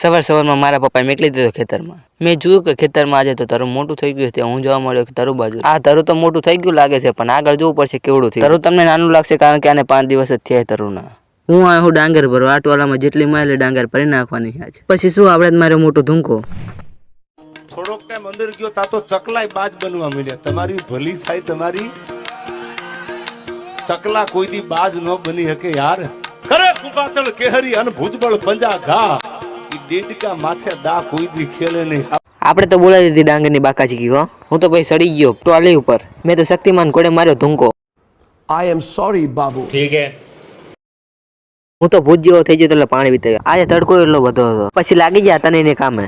સવારમાં મારા પપ્પાએ મેકલી દીધો ખેતરમાં. મેં જોયું કે ખેતરમાં આજે તો તારું મોટું થઈ ગયું છે. હું જોવા મળ્યો કે તારું બાજુ આ તારું તો મોટું થઈ ગયું લાગે છે, પણ આગળ જોવું પડશે કેવડું થયું. તારું તમને નાનું લાગશે કારણ કે આને 5 દિવસ જ થયા તરુના. હું આ હું ડાંગર ભરવા આટવાલામાં જેટલી માલે ડાંગર ભરી નાખવાની છે. પછી શું આપણે મારો મોટો ધૂંકો થોડોક ટાઈમ અંદર ગયો તા તો ચકલાય બાજ બનવા મળ્યા. તમારી ભલી થાય તમારી ચકલા કોઈ દી બાજ ન બની શકે યાર. કરે કુબાતળ કેહરી અન ભુજબળ પંજા ઘા ઈ ડેડકા માથે દા કોઈ દી ખેલે નહીં. આપણે તો બોલાવી દીધી ડાંગરની બાકાજી કી. હું તો ભાઈ સડી ગયો ટોલી ઉપર. મેં તો શક્તિમાન ઘોડે માર્યો ધૂંકો. I am sorry, Babu. ठीक है. હું તો ભૂત જેવો થઈ ગયો એટલે પાણી પીતા. આજે તડકો એટલો બધો હતો, પછી લાગી ગયા તને એને કામે.